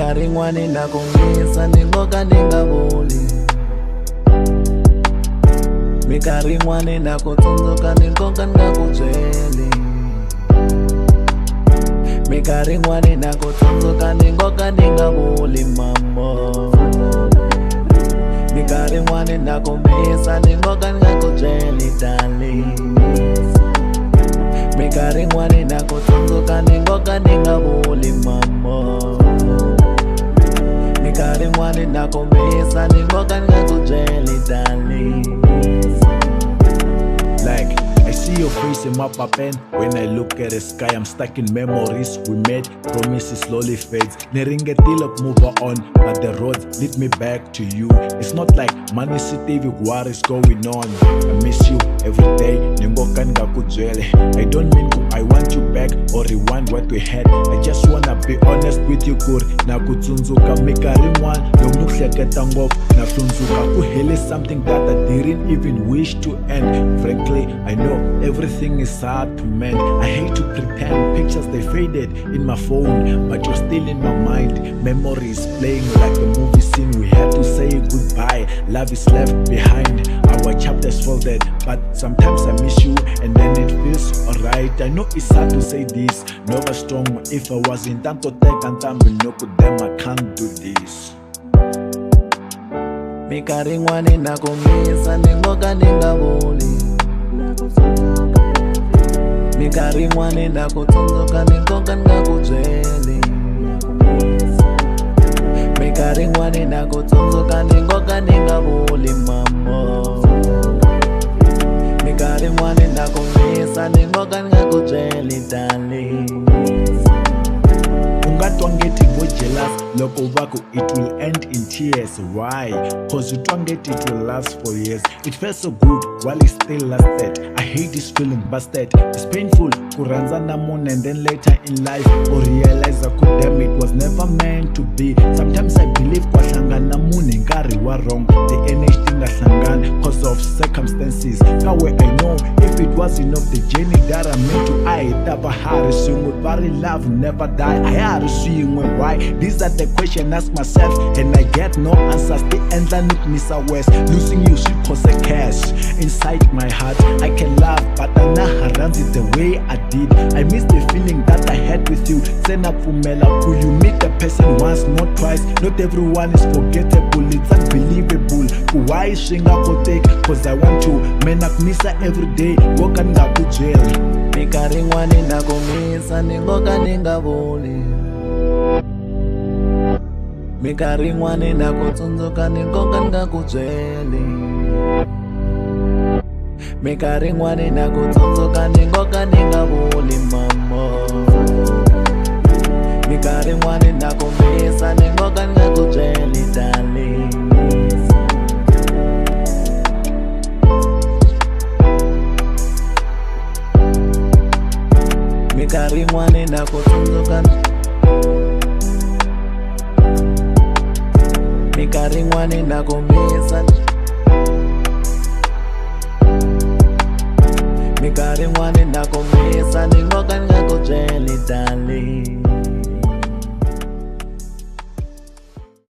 Minkarhi yin'wani na kombisa ni ngoka ni nga vuli. Minkarhi yin'wani na ku tsundzuka ni nkoka ni nga ku byeli. Minkarhi yin'wani na ku tsundzuka ni ngoka ni nga vuli mambo. Minkarhi yin'wani na kombisa ni ngoka ni nga ku byeli darling. Minkarhi yin'wani na ku tsundzuka ni ngoka ni nga vuli mambo. Minkarhi yin'wani na kombisa ni ngoka ni nga ku byeli darling. Like, I see your face in my pen. When I look at the sky, I'm stuck in memories we made. Promises slowly fades. Neringetile move on, but the road lead me back to you. It's not like money city with what is going on. I miss you every day. I don't mean I want you back or rewind what we had. I just wanna be honest with you, good. Naku Tsundzuka minkarhi yin'wani loko ni ku hleketa ngopfu na hlundzuka ku hele something that I didn't even wish to end. Frankly, I know everything is hard to mend. I hate to pretend pictures they faded in my phone, but you're still in my mind. Memories playing like a movie scene. We had to say goodbye. Love is left behind. Our chapters folded, but sometimes I miss you, and then it feels alright. I know it's hard to say this. Never strong. If I was in tanto tech and time no could them, I can't do this. Minkarhi yin'wani na kombisa ni ngoka ni nga vuli. Minkarhi yin'wani na ku tsundzuka ni nkoka ni nga ku byeli. Minkarhi yin'wani na ku tsundzuka ni ngoka ni nga vuli mambo. Minkarhi yin'wani na kombisa ni ngoka ni nga ku byeli darling. Ungatwangeti go jealous loko vako it will end in tears. Why? Cause you twangeti it will last for years. It felt so good while it still lasted. I hate this feeling busted. It's painful kuranza na moon and then later in life or realize I could damn it was never meant to be. Sometimes I believe kwa hlangana moon ngari wa wrong. The energy tingahlangana cause of circumstances. Kawe I know if it was enough the journey that I made to I taba hari swingwood bari love never die. I had to see why. These are the questions I ask myself and I get no answers. The end I need Mr. West. Losing you should cause a cash inside my heart. I can laugh but I not runs it the way I did. I miss the feeling that I had with you. Send up for Mela. Could you meet the person once, not twice? Not everyone is forgettable. It's unbelievable. Why shinga go take? Cause I want to menak Misa every day. Walk and go to jail. Minkarhi yin'wani na kombisa ni ngoka ni nga vuli. Minkarhi yin'wani na ku tsundzuka ni nkoka ni nga ku byeli. Minkarhi yin'wani na ku tsundzuka ni ngoka ni nga vuli mambo. Minkarhi yin'wani na kombisa ni ngoka ni nga ku byeli darling. Minkarhi yin'wani na ku tsundzuka. Minkarhi yin'wani na kombisa. Minkarhi yin'wani na kombisa ni ngoka ni nga ku byeli darling.